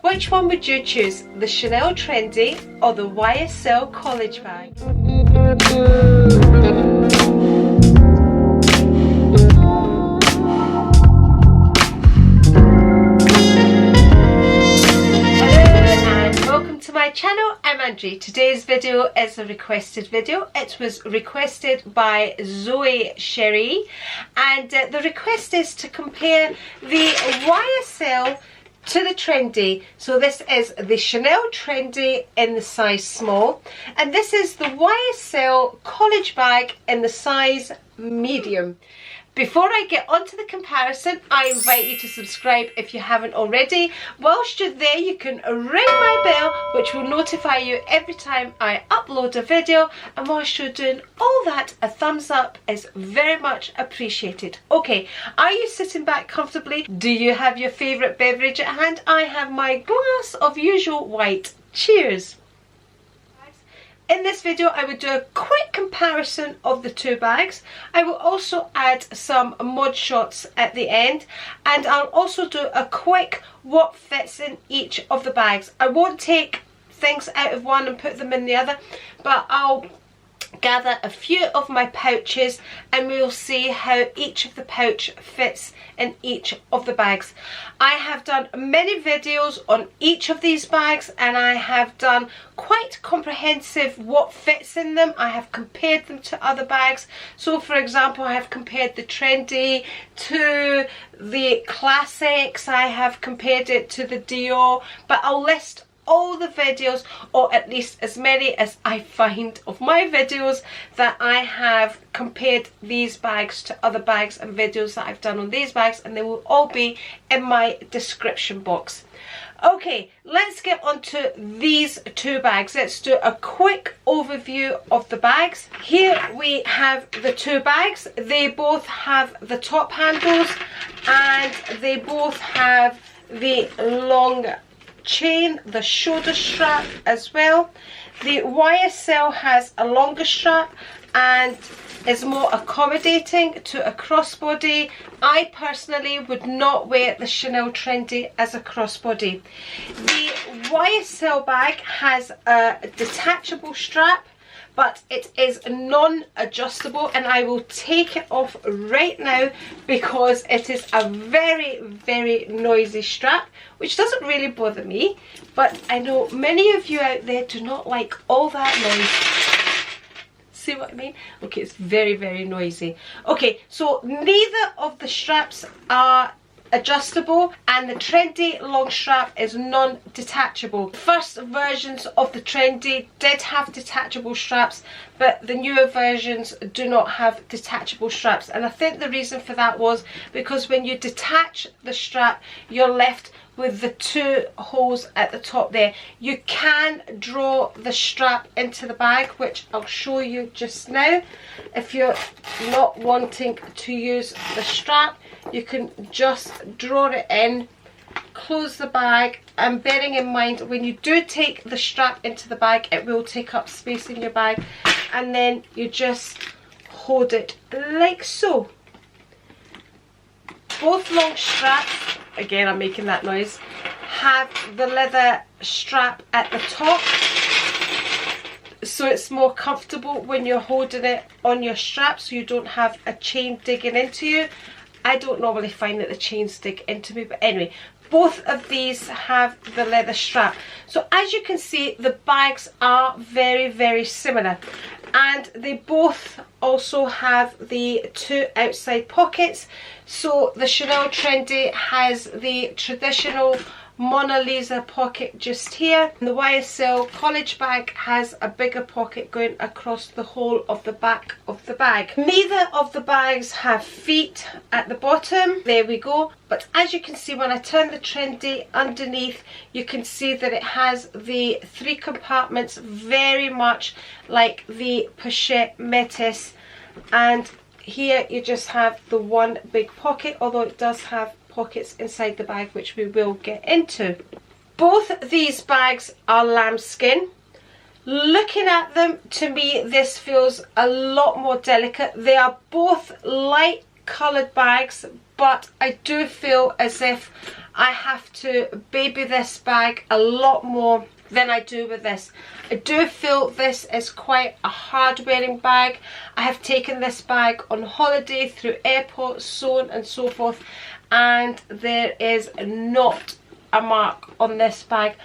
Which one would you choose, the Chanel Trendy or the YSL college bag? My channel, I'm Andri. Today's video is a requested video. It was requested by Zoe Sherry, and the request is to compare the YSL to the Trendy. So this is the Chanel Trendy in the size small, and this is the YSL college bag in the size medium. Before I get onto the comparison, I invite you to subscribe if you haven't already. Whilst you're there, you can ring my bell, which will notify you every time I upload a video. And whilst you're doing all that, a thumbs up is very much appreciated. Okay, are you sitting back comfortably? Do you have your favourite beverage at hand? I have my glass of usual white. Cheers! In this video, I would do a quick comparison of the two bags. I will also add some mod shots at the end, and I'll also do a quick what fits in each of the bags. I won't take things out of one and put them in the other, but I'll gather a few of my pouches and we'll see how each of the pouch fits in each of the bags. I have done many videos on each of these bags, and I have done quite comprehensive what fits in them. I have compared them to other bags. So for example, I have compared the Trendy to the Classics, I have compared it to the Dior, but I'll list all the videos, or at least as many as I find of my videos, that I have compared these bags to other bags and videos that I've done on these bags, and they will all be in my description box. Okay, let's get on to these two bags. Let's do a quick overview of the bags. Here we have the two bags. They both have the top handles and they both have the long chain, the shoulder strap as well. The YSL has a longer strap and is more accommodating to a crossbody. I personally would not wear the Chanel Trendy as a crossbody. The YSL bag has a detachable strap, but it is non-adjustable, and I will take it off right now because it is a very, very noisy strap, which doesn't really bother me, but I know many of you out there do not like all that noise. See what I mean? Okay, it's very, very noisy. Okay, so neither of the straps are adjustable, and the Trendy long strap is non-detachable. First versions of the Trendy did have detachable straps, but the newer versions do not have detachable straps, and I think the reason for that was because when you detach the strap, you're left with the two holes at the top there. You can draw the strap into the bag, which I'll show you just now. If you're not wanting to use the strap, you can just draw it in, close the bag, and bearing in mind when you do take the strap into the bag, it will take up space in your bag, and then you just hold it like so. Both long straps, again I'm making that noise, have the leather strap at the top, so it's more comfortable when you're holding it on your strap, so you don't have a chain digging into you. I don't normally find that the chains dig into me, but anyway, both of these have the leather strap. So as you can see, the bags are very, very similar, and they both also have the two outside pockets. So the Chanel Trendy has the traditional Mona Lisa pocket just here, and the YSL college bag has a bigger pocket going across the whole of the back of the bag. Neither of the bags have feet at the bottom, there we go, but as you can see, when I turn the Trendy underneath, you can see that it has the three compartments, very much like the Pochette Métis, and here you just have the one big pocket, although it does have pockets inside the bag, which we will get into. Both these bags are lambskin. Looking at them, to me this feels a lot more delicate. They are both light coloured bags, but I do feel as if I have to baby this bag a lot more than I do with this. I do feel this is quite a hard wearing bag. I have taken this bag on holiday through airports, so on and so forth, and there is not a mark on this bag.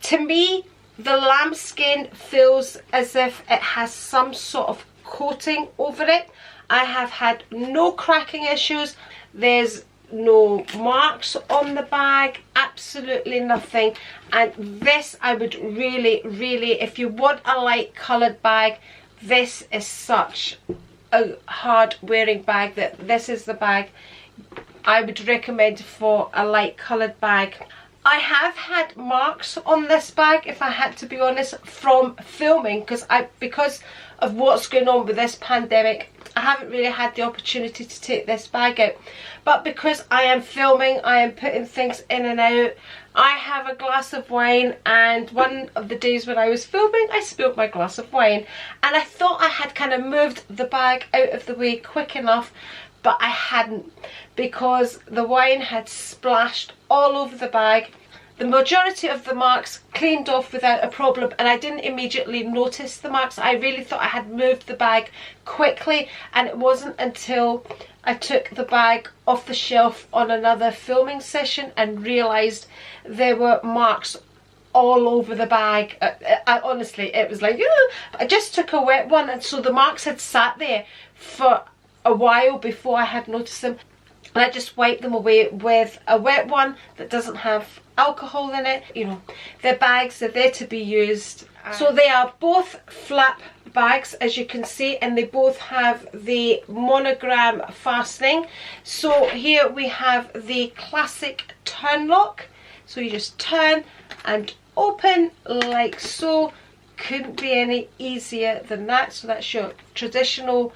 To me, the lambskin feels as if it has some sort of coating over it. I have had no cracking issues. There's no marks on the bag, absolutely nothing. And this, I would really, if you want a light coloured bag, this is such a hard wearing bag that this is the bag I would recommend for a light coloured bag. I have had marks on this bag, if I had to be honest, from filming, because of what's going on with this pandemic. I haven't really had the opportunity to take this bag out, but because I am filming, I am putting things in and out. I have a glass of wine, and one of the days when I was filming, I spilled my glass of wine, and I thought I had kind of moved the bag out of the way quick enough, but I hadn't, because the wine had splashed all over the bag. The majority of the marks cleaned off without a problem, and I didn't immediately notice the marks. I really thought I had moved the bag quickly, and it wasn't until I took the bag off the shelf on another filming session and realised there were marks all over the bag. Honestly, it was like, I just took a wet one, and so the marks had sat there for a while before I had noticed them. And I just wipe them away with a wet one that doesn't have alcohol in it. You know, their bags are there to be used. So they are both flap bags, as you can see, and they both have the monogram fastening. So here we have the classic turn lock. So you just turn and open like so. Couldn't be any easier than that. So that's your traditional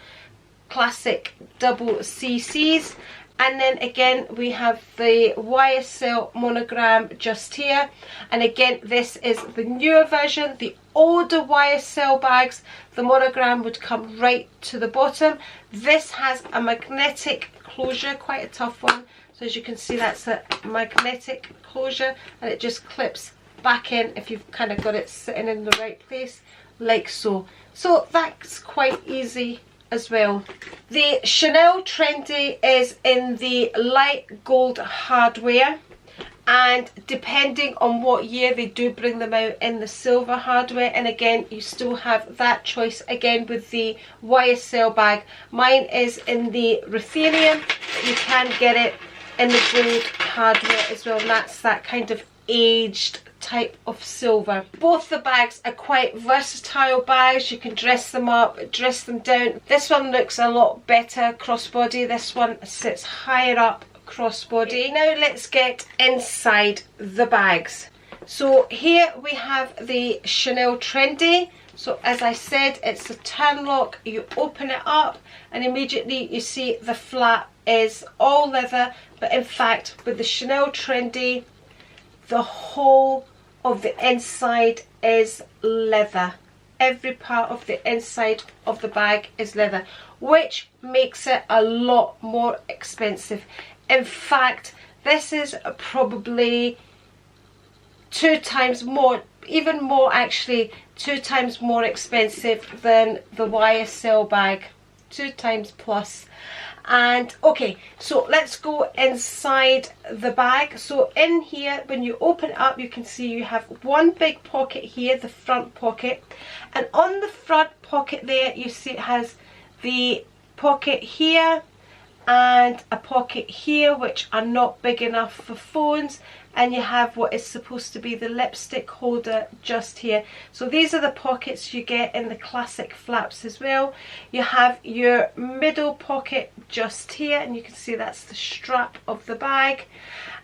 classic double CCs. And then again we have the YSL monogram just here, and again this is the newer version. The older YSL bags, the monogram would come right to the bottom. This has a magnetic closure, quite a tough one. So as you can see, that's a magnetic closure, and it just clips back in if you've kind of got it sitting in the right place, like so. So that's quite easy as well. The Chanel Trendy is in the light gold hardware, and depending on what year, they do bring them out in the silver hardware, and again you still have that choice again with the YSL bag. Mine is in the ruthenium, but you can get it in the gold hardware as well, and that's that kind of aged type of silver. Both the bags are quite versatile bags. You can dress them up, dress them down. This one looks a lot better crossbody. This one sits higher up crossbody. Now let's get inside the bags. So here we have the Chanel Trendy. So as I said, it's a turn lock. You open it up and immediately you see the flap is all leather, but in fact with the Chanel Trendy, the whole of the inside is leather. Every part of the inside of the bag is leather, which makes it a lot more expensive. In fact, this is probably 2 times more, even more actually, 2 times more expensive than the YSL bag. 2 times plus. And okay, so let's go inside the bag. So in here, when you open it up, you can see you have one big pocket here, the front pocket, and on the front pocket there you see it has the pocket here and a pocket here, which are not big enough for phones, and you have what is supposed to be the lipstick holder just here. So these are the pockets you get in the classic flaps as well. You have your middle pocket just here, and you can see that's the strap of the bag,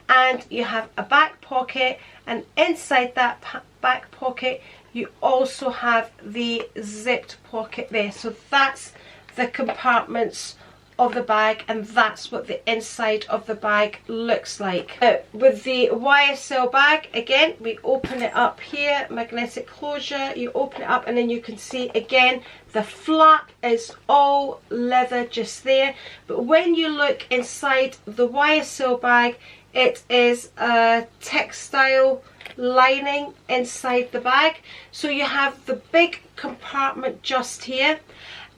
and you have a back pocket, and inside that back pocket you also have the zipped pocket there. So that's the compartments of the bag, and that's what the inside of the bag looks like. Now, with the YSL bag, again we open it up here, magnetic closure, you open it up and then you can see again the flap is all leather just there, but when you look inside the YSL bag, It is a textile lining inside the bag. So you have the big compartment just here,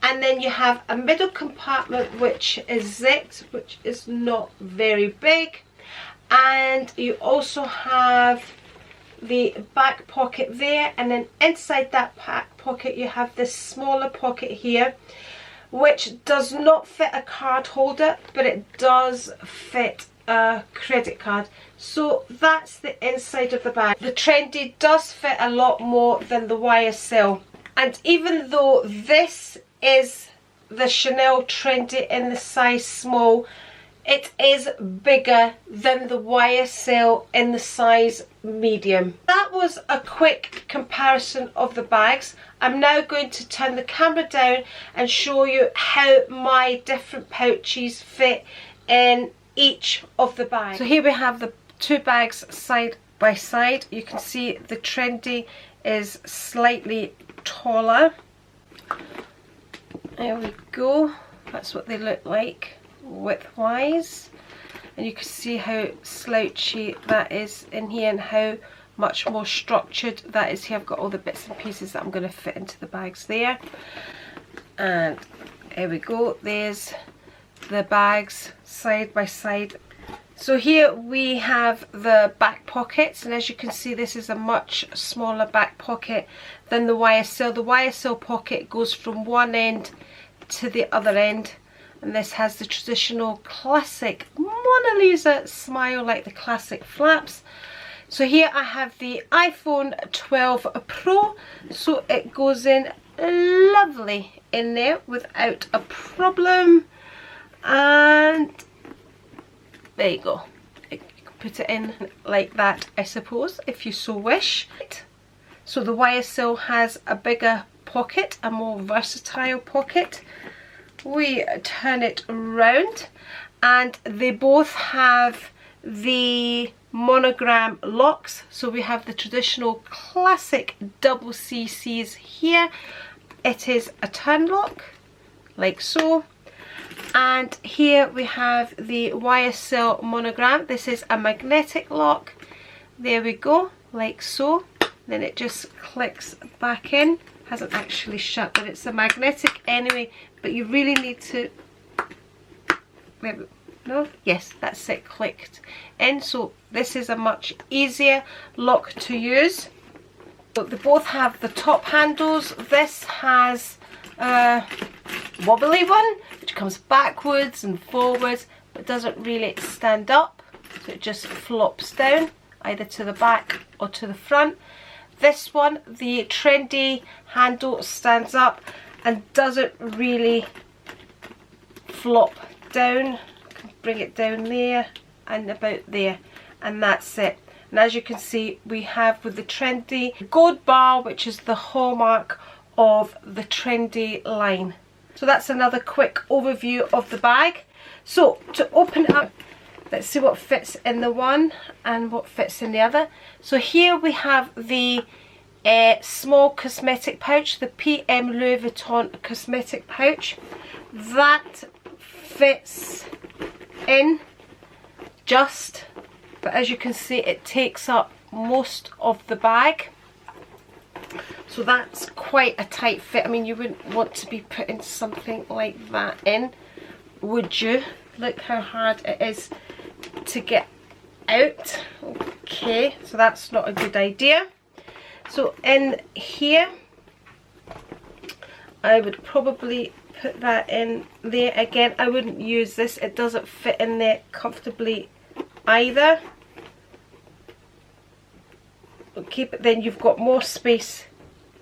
and then you have a middle compartment which is zipped, which is not very big, and you also have the back pocket there, and then inside that back pocket you have this smaller pocket here which does not fit a card holder, but it does fit a credit card. So that's the inside of the bag. The Trendy does fit a lot more than the YSL, and even though this is the Chanel Trendy in the size small, it is bigger than the YSL in the size medium. That was a quick comparison of the bags. I'm now going to turn the camera down and show you how my different pouches fit in each of the bags. So here we have the two bags side by side. You can see the Trendy is slightly taller. There we go. That's what they look like width-wise, and you can see how slouchy that is in here and how much more structured that is here. I've got all the bits and pieces that I'm going to fit into the bags there, and there we go. There's the bags side by side. So here we have the back pockets, and as you can see, this is a much smaller back pocket than the YSL. The YSL pocket goes from one end to the other end, and this has the traditional classic Mona Lisa smile, like the classic flaps. So here I have the iPhone 12 Pro, so it goes in lovely in there without a problem, and there you go. You can put it in like that, I suppose, if you so wish. So the YSL has a bigger pocket, a more versatile pocket. We turn it around, and they both have the monogram locks. So we have the traditional classic double CCs here. It is a turn lock, like so. And here we have the YSL monogram. This is a magnetic lock. There we go, like so. Then it just clicks back in. Hasn't actually shut, but it's a magnetic anyway. But you really need to, no, yes, that's it, clicked in. So this is a much easier lock to use. So they both have the top handles. This has a wobbly one which comes backwards and forwards, but doesn't really stand up, so it just flops down either to the back or to the front. This one, the Trendy handle, stands up and doesn't really flop down. I can bring it down there and about there, and that's it. And as you can see, we have with the Trendy gold bar, which is the hallmark of the Trendy line. So that's another quick overview of the bag. So to open it up, let's see what fits in the one and what fits in the other. So here we have the small cosmetic pouch, the PM Louis Vuitton cosmetic pouch. That fits in just, but as you can see, it takes up most of the bag. So that's quite a tight fit. I mean, you wouldn't want to be putting something like that in, would you? Look how hard it is to get out. Okay, so that's not a good idea. So in here, I would probably put that in there. Again, I wouldn't use this. It doesn't fit in there comfortably either. Okay, but then you've got more space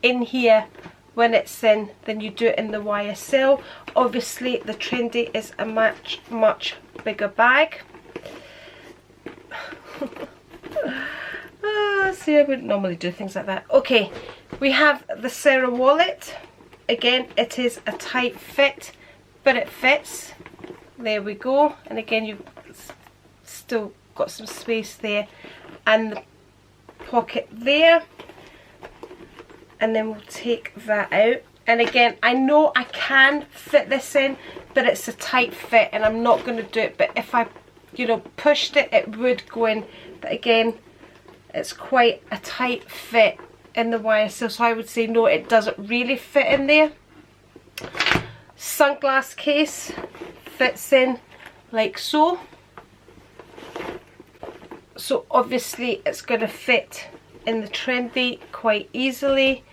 in here when it's in than you do in the YSL. Obviously, the Trendy is a much bigger bag. See, I wouldn't normally do things like that. Okay, we have the Sarah wallet. Again, it is a tight fit, but it fits. There we go. And again, you've still got some space there, and the pocket there. And then we'll take that out. And again, I know I can fit this in, but it's a tight fit and I'm not going to do it. But if I you know, pushed it, it would go in. But again, it's quite a tight fit in the YSL, so I would say no, it doesn't really fit in there. Sunglass case fits in like so. So obviously it's going to fit in the Trendy quite easily.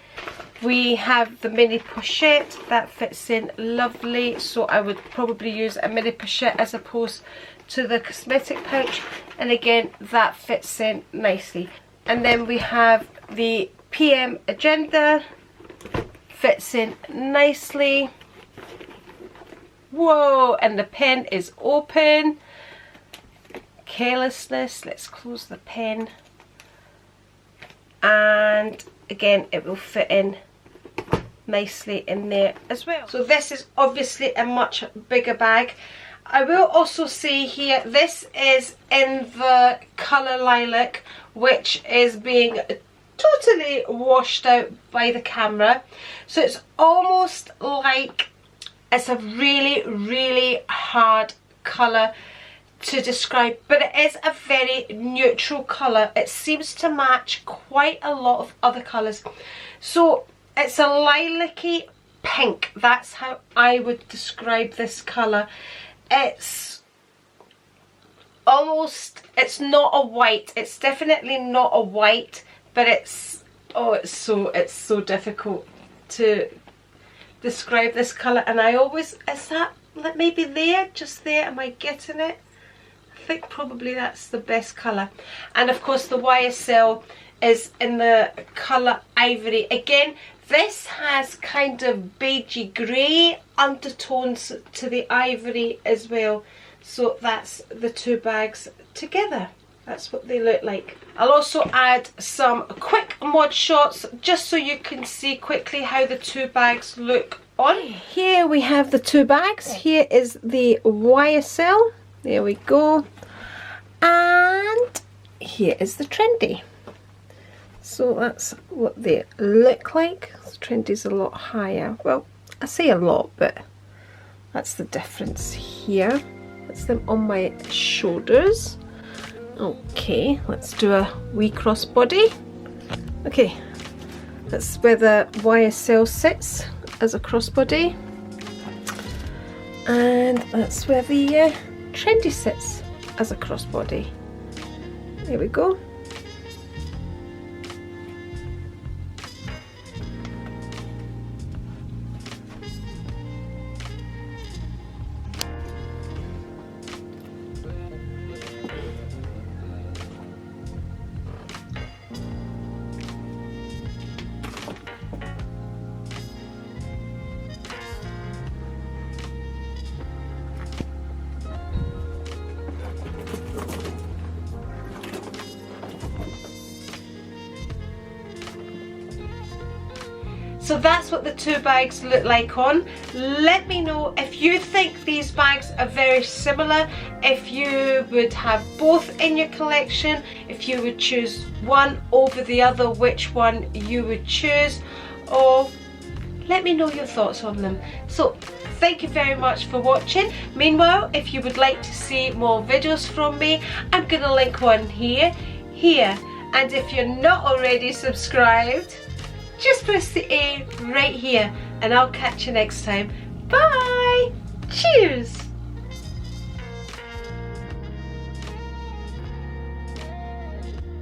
We have the mini pochette that fits in lovely, so I would probably use a mini pochette as opposed to the cosmetic pouch, and again that fits in nicely. And then we have the PM agenda, fits in nicely. Whoa, and the pen is open. Carelessness, let's close the pen, and again it will fit in nicely in there as well. So this is obviously a much bigger bag. I will also say here, this is in the colour lilac, which is being totally washed out by the camera, so it's almost like it's a really hard colour to describe, but it is a very neutral colour. It seems to match quite a lot of other colours. So it's a lilac-y pink. That's how I would describe this colour. It's almost, it's not a white. It's definitely not a white, but it's, oh, it's so difficult to describe this colour. And I always, is that like maybe there, just there, am I getting it? I think probably that's the best colour. And of course the YSL is in the colour ivory. Again, this has kind of beigey grey undertones to the ivory as well. So that's the two bags together. That's what they look like. I'll also add some quick mod shots just so you can see quickly how the two bags look on. Here we have the two bags. Here is the YSL. There we go. And here is the Trendy. So that's what they look like. The Trendy's a lot higher. Well, I say a lot, but that's the difference here. That's them on my shoulders. Okay, let's do a wee crossbody. Okay, that's where the YSL sits as a crossbody. And that's where the Trendy sits as a crossbody. There we go. So that's what the two bags look like on. Let me know if you think these bags are very similar, if you would have both in your collection, if you would choose one over the other, which one you would choose, or let me know your thoughts on them. So thank you very much for watching. Meanwhile, if you would like to see more videos from me, I'm gonna link one here, and if you're not already subscribed, just press the A right here, and I'll catch you next time. Bye! Cheers!